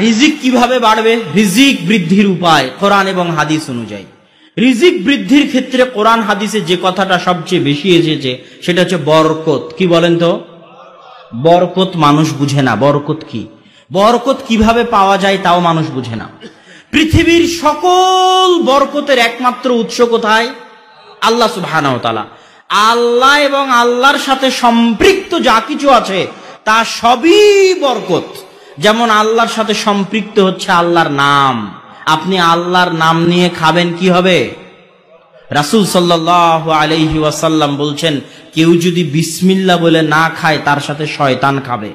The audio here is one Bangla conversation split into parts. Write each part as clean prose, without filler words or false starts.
রিজিক কিভাবে বাড়বে? রিজিক বৃদ্ধির উপায় কোরআন এবং হাদিস অনুযায়ী। রিজিক বৃদ্ধির ক্ষেত্রে কোরআন হাদিসে যে কথাটা সবচেয়ে বেশি এসেছে সেটা হচ্ছে বরকত। কি বলেন তো? বরকত মানুষ বুঝে না। বরকত কি, বরকত কিভাবে পাওয়া যায় তাও মানুষ বুঝে না। পৃথিবীর সকল বরকতের একমাত্র উৎস কোথায়? আল্লাহ সুবহানাহু ওয়া তাআলা। আল্লাহ এবং আল্লাহর সাথে সম্পৃক্ত যা কিছু আছে তা সবই বরকত। যেমন আল্লাহর সাথে সম্পৃক্ত হচ্ছে আল্লাহর নাম। আপনি আল্লাহর নাম নিয়ে খাবেন, কি হবে? রাসূল সাল্লাল্লাহু আলাইহি ওয়াসাল্লাম বলছেন, কেউ যদি বিসমিল্লাহ বলে না খায় তার সাথে শয়তান খাবে।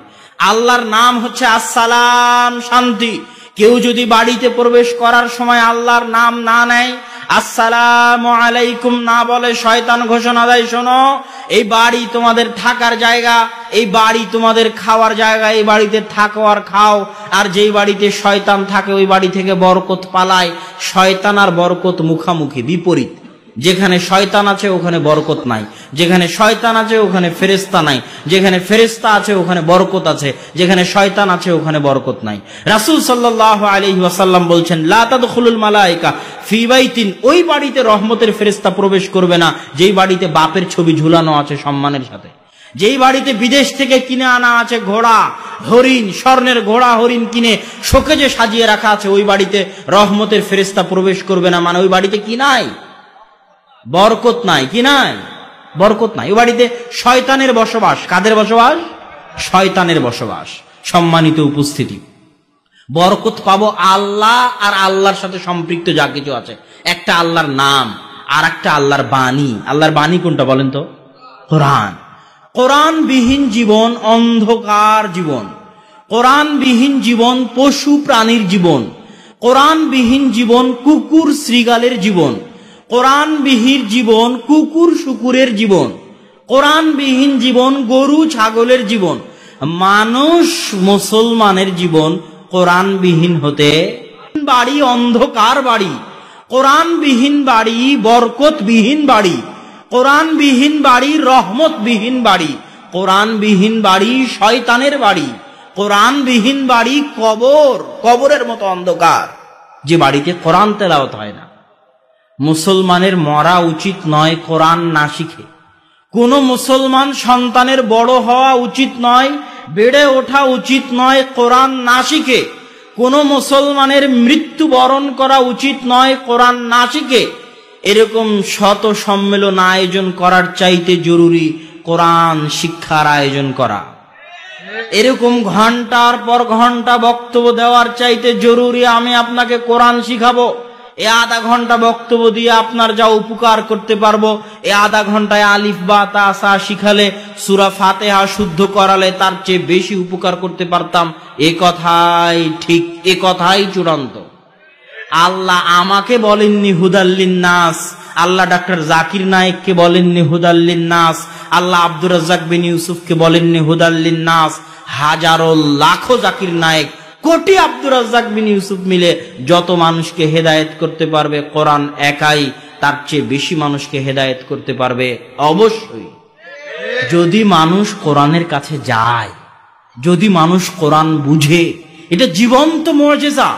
আল্লাহর নাম হচ্ছে আসসালাম, শান্তি। কেউ যদি বাড়িতে প্রবেশ করার সময় আল্লাহর নাম না নেয়, আসসালামু আলাইকুম না বলে, শয়তান ঘোষণা দেয়, শোনো এই বাড়ি তোমাদের থাকার জায়গা, এই বাড়ি তোমাদের খাওয়ার জায়গা, এই বাড়িতে থাকো আর খাও। আর যেই বাড়িতে শয়তান থাকে ওই বাড়ি থেকে বরকত পালায়। শয়তান আর বরকত মুখামুখি, বিপরীত। যেখানে শয়তান আছে ওখানে বরকত নাই, যেখানে শয়তান আছে ওখানে ফেরেশতা নাই, যেখানে ফেরেশতা আছে ওখানে বরকত আছে, যেখানে শয়তান আছে ওখানে বরকত নাই। রাসূল সাল্লাল্লাহু আলাইহি ওয়াসাল্লাম বলছেন, লা তাদখুলুল মালায়েকা ফি বাইতিন, ওই বাড়িতে রহমতের ফেরেশতা প্রবেশ করবে না যেই বাড়িতে বাপের ছবি ঝুলানো আছে সম্মানের সাথে, যেই বাড়িতে বিদেশ থেকে কিনে আনা আছে ঘোড়া হরিণ, স্বর্ণের ঘোড়া হরিণ কিনে শোকেজে সাজিয়ে রাখা আছে, ওই বাড়িতে রহমতের ফেরেশতা প্রবেশ করবে না। মানে ওই বাড়িতে কি নাই? বরকত নাই। কি নাই? বরকত নাই। ওই বাড়িতে শয়তানের বসবাস। কাদের বসবাস? শয়তানের বসবাস। সম্মানিত উপস্থিতি, বরকত পাবো আল্লাহ আর আল্লাহর সাথে সম্পৃক্ত যা কিছু আছে। একটা আল্লাহর নাম আর একটা আল্লাহর বাণী। আল্লাহর বাণী কোনটা বলেন তো? কোরআন। কোরআনবিহীন জীবন অন্ধকার জীবন। কোরআনবিহীন জীবন পশু প্রাণীর জীবন। কোরআনবিহীন জীবন কুকুর শ্রীগালের জীবন। কোরআনবিহীন জীবন কুকুর শুকুরের জীবন। কোরআনবিহীন জীবন গরু ছাগলের জীবন। মানুষ মুসলমানের জীবন কোরআনবিহীন হতে বাড়ি অন্ধকার বাড়ি। কোরআনবিহীন বাড়ি বরকতবিহীন বাড়ি। কোরআনবিহীন বাড়ি রহমতবিহীন বাড়ি। কোরআনবিহীন বাড়ি শয়তানের বাড়ি। কোরআনবিহীন বাড়ি কবর, কবরের মতো অন্ধকার, যে বাড়িতে কোরআন তেলাওয়াত হয় না। মুসলমানের মরা উচিত নয় কোরআন না শিখে। কোন মুসলমান সন্তানের বড় হওয়া উচিত নয়, বেড়ে ওঠা উচিত নয় কোরআন না শিখে। কোন মুসলমানের মৃত্যুবরণ করা উচিত নয় কোরআন না শিখে। এরকম শত সম্মেলন আয়োজন করার চাইতে জরুরি কোরআন শিক্ষার আয়োজন করা। এরকম ঘন্টার পর ঘন্টা বক্তব্য দেওয়ার চাইতে জরুরি আমি আপনাকে কোরআন শিখাবো। এ আধা ঘন্টা বক্তব্য দিয়ে আপনার যা উপকার করতে পারবো, এ আধা ঘন্টায় আলিফ বা তা সা শিখালে, সূরা ফাতিহা শুদ্ধ করালে তার চেয়ে বেশি উপকার করতে পারতাম। এ কথাই ঠিক, এ কথাই চূড়ান্ত। আল্লাহ আমাকে বলেননি হুদাল্লিন নাস, আল্লাহ ডাক্তার জাকির নায়েককে বলেননি হুদাল্লিন নাস, আল্লাহ আব্দুর রাজ্জাক বিন ইউসুফকে বলেননি হুদাল্লিন নাস। হাজারো লাখো জাকির নায়েক, কোটি আব্দুর রাজ্জাক বিন ইউসুফ মিলে যত মানুষকে হেদায়েত করতে পারবে, কোরআন একাই তার চেয়ে বেশি মানুষকে হেদায়েত করতে পারবে। অবশ্যই যদি মানুষ কোরআনের কাছে যায়, যদি মানুষ কোরআন বুঝে, এটা জীবন্ত মুজিজা।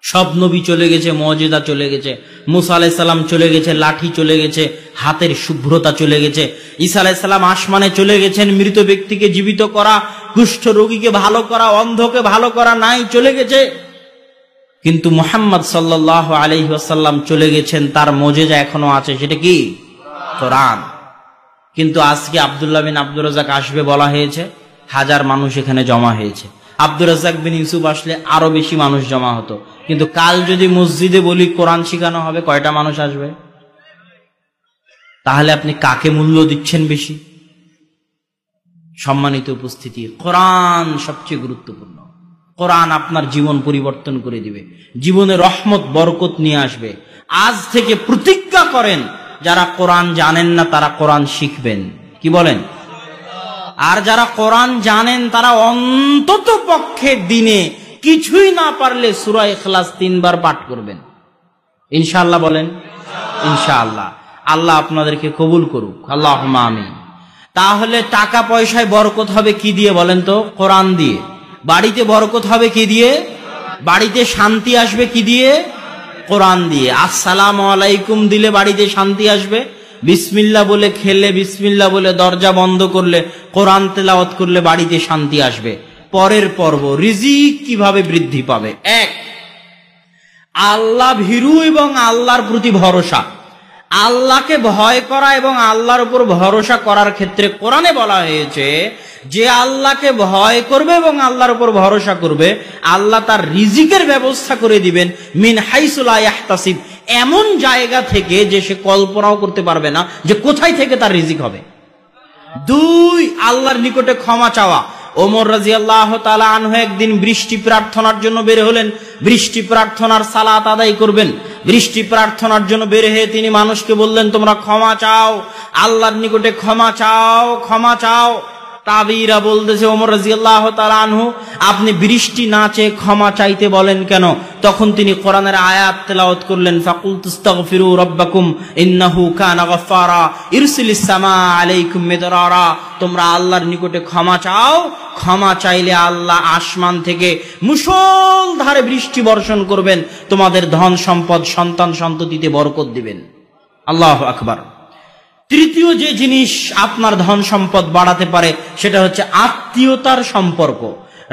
সব নবী চলে গেছে, মুজিজা চলে গেছে। মুসা আলাইহিস সালাম চলে গেছে, লাঠি চলে গেছে, হাতের শুভ্রতা চলে গেছে। ঈসা আলাইহিস সালাম আসমানে চলে গেছেন, মৃত ব্যক্তিকে জীবিত করা, কুষ্ঠ রোগীকে ভালো করা, অন্ধকে ভালো করা নাই, চলে গেছে। কিন্তু মুহাম্মদ সাল্লাল্লাহু আলাইহি ওয়াসাল্লাম চলে গেছেন, তার মুজিজা এখনো আছে। সেটা কি? কোরআন। কিন্তু আজকে আব্দুল্লাহ বিন আব্দুর রাজ্জাক আসবে বলা হয়েছে, হাজার মানুষ এখানে জমা হয়েছে। আব্দুর রাজ্জাক বিন ইউসুফ আসলে আরো বেশি মানুষ জমা হতো। কিন্তু কাল যদি মসজিদে বলি কোরআন শিখানো হবে, কয়টা মানুষ আসবে? তাহলে আপনি কাকে মূল্য দিচ্ছেন বেশি? সম্মানিত উপস্থিতি, কোরআন সবচেয়ে গুরুত্বপূর্ণ। কোরআন আপনার জীবন পরিবর্তন করে দিবে, জীবনে রহমত বরকত নিয়ে আসবে। আজ থেকে প্রতিজ্ঞা করেন, যারা কোরআন জানেন না তারা কোরআন শিখবেন। কি বলেন? আর যারা কোরআন জানেন তারা অন্তত পক্ষে দিনে কিছুই না পারলে সূরা ইখলাস 3 বার পাঠ করবেন। ইনশাআল্লাহ বলেন, ইনশাআল্লাহ। আল্লাহ আপনাদেরকে কবুল করুক, আল্লাহুম্মা আমিন। তাহলে টাকা পয়সায় বরকত হবে কি দিয়ে বলেন তো? কোরআন দিয়ে। বাড়িতে বরকত হবে কি দিয়ে? বাড়িতে শান্তি আসবে কি দিয়ে? কোরআন দিয়ে। আসসালামু আলাইকুম দিলে বাড়িতে শান্তি আসবে। বিসমিল্লাহ বলে খেলে, বিসমিল্লাহ বলে দরজা বন্ধ করলে, কোরআন তেলাওয়াত করলে বাড়িতে শান্তি আসবে। পরের পর্ব, রিজিক কিভাবে বৃদ্ধি পাবে। এক, আল্লাহ ভীরু এবং আল্লাহর প্রতি ভরসা। আল্লাহকে ভয় করা এবং আল্লাহর উপর ভরসা করার ক্ষেত্রে কোরআনে বলা হয়েছে যে আল্লাহকে ভয় করবে এবং আল্লাহর উপর ভরসা করবে, আল্লাহ তার রিজিকের ব্যবস্থা করে দিবেন মিন হাইসু লা ইয়াহতাসিব, এমন জায়গা থেকে যে সে কল্পনাও করতে পারবে না যে কোথায় থেকে তার রিজিক হবে। দুই, আল্লাহর নিকটে ক্ষমা চাওয়া। ওমর রাদিয়াল্লাহু তাআলা আনহু একদিন বৃষ্টি প্রার্থনার জন্য বের হলেন। বৃষ্টি প্রার্থনার সালাত আদায় করবেন। বৃষ্টি প্রার্থনার জন্য বের হয়ে তিনি মানুষকে বললেন, তোমরা ক্ষমা চাও, আল্লাহর নিকটে ক্ষমা চাও, ক্ষমা চাও। তাবিরা বলতেছে, ওমর রাদিয়াল্লাহু তাআলা আনহু, আপনি বৃষ্টি না চেয়ে ক্ষমা চাইতে বলেন কেন? তখন তিনি কোরআনের আয়াত তেলাওয়াত করলেন, ফাকুলতুস্তাগফিরু রাব্বাকুম ইন্নাহু কানা গফফারা ইরসিলিস সামা আলাইকুম মিদরারা। তোমরা আল্লাহর নিকটে ক্ষমা চাও, ক্ষমা চাইলে আল্লাহ আসমান থেকে মুষলধারে বৃষ্টি বর্ষণ করবেন, তোমাদের ধন সম্পদ সন্তান সন্ততিতে বরকত দিবেন। আল্লাহু আকবার। তৃতীয় যে জিনিস আপনার ধন সম্পদ বাড়াতে পারে সেটা হচ্ছে আত্মীয়তার সম্পর্ক।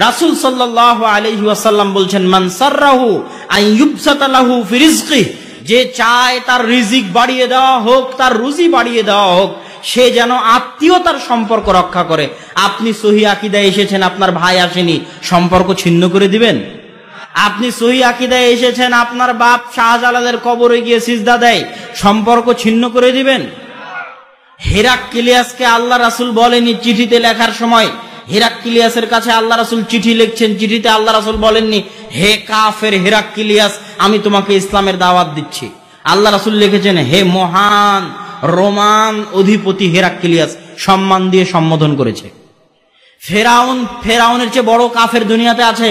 রাসূল সাল্লাল্লাহু আলাইহি ওয়াসাল্লাম বলছেন, মান সাররাহু আন ইউবসাতা লাহু ফি রিজকি, যে চায় তার রিজিক বাড়িয়ে দেওয়া হোক, তার রুজি বাড়িয়ে দেওয়া হোক, সে যেন আত্মীয়তার সম্পর্ক রক্ষা করে। আপনি সহিহ আকীদায় এসেছেন, আপনার ভাই আসেনি, সম্পর্ক ছিন্ন করে দিবেন? আপনি সহিহ আকীদায় এসেছেন, আপনার বাপ শাহজালালের কবরে গিয়ে সিজদা দেয়, সম্পর্ক ছিন্ন করে দিবেন? হেরাক্লিয়াসকে আল্লাহ রাসূল বলেনি চিঠিতে লেখার সময়, হেরাক্লিয়াসের কাছে আল্লাহ রাসূল চিঠি লিখছেন, চিঠিতে আল্লাহ রাসূল বলেননি, হে কাফের হেরাক্লিয়াস, আমি তোমাকে ইসলামের দাওয়াত দিচ্ছি। আল্লাহ রাসূল লিখেছেন, হে মহান রোমান অধিপতি হেরাক্লিয়াস, সম্মান দিয়ে সম্বোধন করেছে। ফেরাউনের চেয়ে বড় কাফের দুনিয়াতে আছে?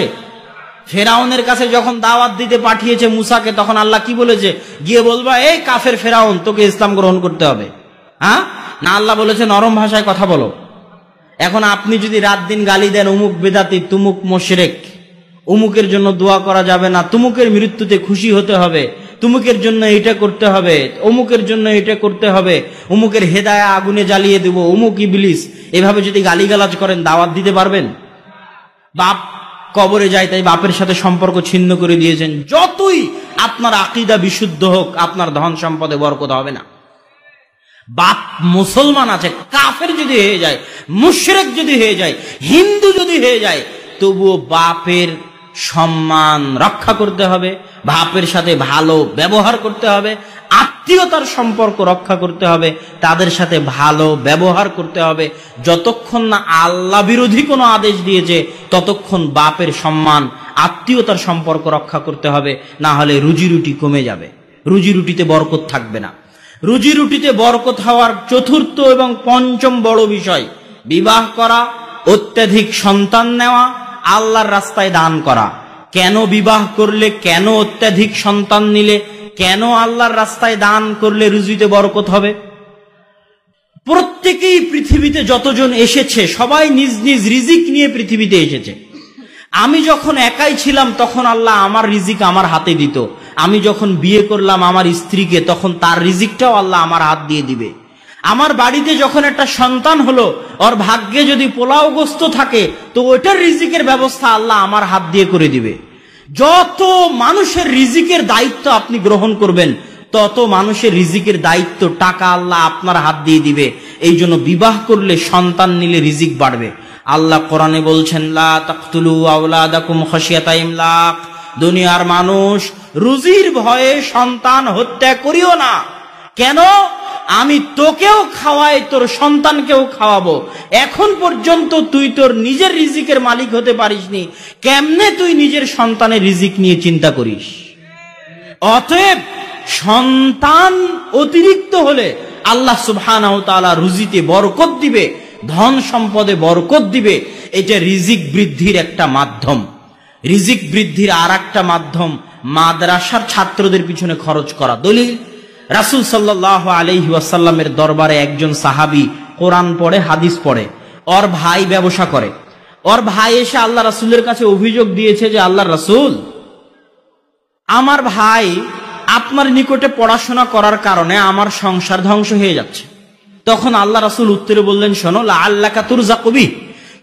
ফেরাউনের কাছে যখন দাওয়াত দিতে পাঠিয়েছে মুসাকে, তখন আল্লাহ কি বলেছে? গিয়ে বলবা, এই কাফের ফেরাউন, তোকে ইসলাম গ্রহণ করতে হবে। হ্যাঁ না, আল্লাহ বলেছে নরম ভাষায় কথা বলো। এখন আপনি যদি রাত দিন গালি দেন, উমুক বেদাতি, তুমুক মুশরিক, উমুকের জন্য দোয়া করা যাবে না, তুমুকের মৃত্যুতে খুশি হতে হবে, তুমুকের জন্য এটা করতে হবে, অমুকের জন্য এটা করতে হবে, উমুকের হেদায়া আগুনে জ্বালিয়ে দেব, উমুক ইবলিস, এভাবে যদি গালিগালাজ করেন, দাওয়াত দিতে পারবেন? বাপ কবরে যায় তাই বাপের সাথে সম্পর্ক ছিন্ন করে দিয়েছেন। যতই আপনার আকীদা বিশুদ্ধ হোক, আপনার ধন সম্পদে বরকত হবে না। বাপ মুসলমান আছে, কাফের যদি হয়ে যায়, মুশরিক যদি হয়ে যায়, হিন্দু যদি হয়ে যায়, তবুও বাপের সম্মান রক্ষা করতে হবে, বাপের সাথে ভালো ব্যবহার করতে হবে, আত্মীয়তার সম্পর্ক রক্ষা করতে হবে, তাদের সাথে ভালো ব্যবহার করতে হবে। যতক্ষণ না আল্লাহ বিরোধী কোনো আদেশ দিয়েছে, ততক্ষণ বাপের সম্মান, আত্মীয়তার সম্পর্ক রক্ষা করতে হবে, না হলে রুজি রুটি কমে যাবে, রুজি রুটিতে বরকত থাকবে না। রুজি রুটিতে বরকত হওয়ার চতুর্থ এবং পঞ্চম বড় বিষয়, বিবাহ করা, অত্যাধিক সন্তান নেওয়া, আল্লাহর রাস্তায় দান করা। কেন বিবাহ করলে, কেন অত্যাধিক সন্তান নিলে, কেন আল্লাহর রাস্তায় দান করলে রুজিতে বরকত হবে? প্রত্যেকেই পৃথিবীতে যতজন এসেছে, সবাই নিজ নিজ রিজিক নিয়ে পৃথিবীতে এসেছে। আমি যখন একাই ছিলাম, তখন আল্লাহ আমার রিজিক আমার হাতে দিত। আমি যখন বিয়ে করলাম আমার স্ত্রীকে, তখন তার রিজিকটাও আল্লাহ আমার হাত দিয়ে দিবে। আমার বাড়িতে যখন একটা সন্তান হলো, ওর ভাগ্যে যদি পোলাও গোস্ত থাকে, তো ওইটার রিজিকের ব্যবস্থা আল্লাহ আমার হাত দিয়ে করে দিবে। যত মানুষের রিজিকের দায়িত্ব আপনি গ্রহণ করবেন, তত মানুষের রিজিকের দায়িত্ব, টাকা আল্লাহ আপনার হাত দিয়ে দিবে। এই জন্য বিবাহ করলে, সন্তান নিলে রিজিক বাড়বে। আল্লাহ কোরআনে বলছেন, লা তাকতুলু আওলাদাকুম খাশিয়াতা ইমলাক, দুনিয়ার মানুষ, রুজির ভয়ে সন্তান হত্যা করিও না। কেন? আমি তোকেও খাওয়াই, তোর সন্তানকেও খাওয়াবো। এখন পর্যন্ত তুই তোর নিজের রিজিকের মালিক হতে পারিসনি, কেমনে তুই নিজের সন্তানের রিজিক নিয়ে চিন্তা করিস? অতএব সন্তান অতিরিক্ত হলে আল্লাহ সুবহানাহু ওয়া তাআলা রুজিতে বরকত দিবে, ধন সম্পদে বরকত দিবে। এটা রিজিক বৃদ্ধির একটা মাধ্যম। রিজিক বৃদ্ধির আর একটা মাধ্যম, মাদ্রাসার ছাত্রদের পিছনে খরচ করা। দলিল, রাসূল সাল্লাল্লাহু আলাইহি ওয়াসাল্লামের দরবারে একজন সাহাবী কোরআন পড়ে, হাদিস পড়ে, ওর ভাই ব্যবসা করে। ওর ভাই এসে আল্লাহ রাসূলের কাছে অভিযোগ দিয়েছে যে আল্লাহ রাসূল, আমার ভাই আপনার নিকটে পড়াশোনা করার কারণে আমার সংসার ধ্বংস হয়ে যাচ্ছে। তখন আল্লাহ রাসূল উত্তরে বললেন, শোনো, লাআল্লাকা তুরযাকু বিহি,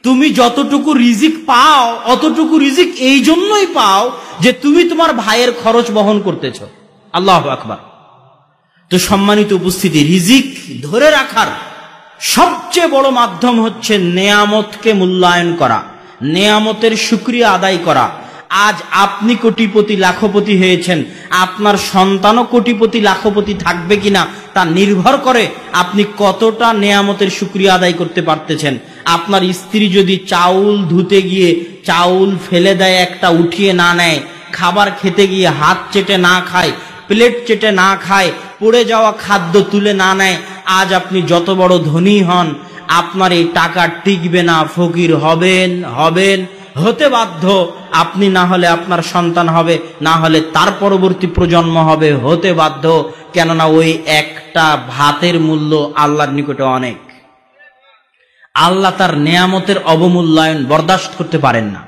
তুমি যতটুকু রিজিক পাও অতটুকু রিজিক এই জন্যই পাও যে তুমি তোমার ভাইয়ের খরচ বহন করতেছ। আল্লাহু আকবার। তো সম্মানিত উপস্থিতি, রিজিক ধরে রাখার সবচেয়ে বড় মাধ্যম হচ্ছে নেয়ামতকে মূল্যায়ন করা, নেয়ামতের শুকরিয়া আদায় করা। আজ আপনি কোটিপতি লাখপতি হয়েছেন, আপনার সন্তানও কোটিপতি লাখপতি থাকবে কিনা তা নির্ভর করে আপনি কতটা নেয়ামতের শুকরিয়া আদায় করতে পারতেছেন। আপনার স্ত্রী যদি চাউল ধুতে গিয়ে চাউল ফেলে দেয়, একটা উঠিয়ে না নেয়, খাবার খেতে গিয়ে হাত চেটে না খায়, প্লেট চেটে না খায়, পড়ে যাওয়া খাদ্য তুলে না নেয়, আজ আপনি যত বড় ধনী হন, আপনার এই টাকা টিকবে না, ফকির হবেন, হতে বাধ্য। আপনি না হলে আপনার সন্তান হবে, না হলে তার পরবর্তী প্রজন্ম হবে, হতে বাধ্য। কেননা ওই একটা ভাতের মূল্য আল্লাহর নিকটে অনেক। আল্লাহ তার নেয়ামতের অবমূল্যায়ন বরদাস্ত করতে পারেন না।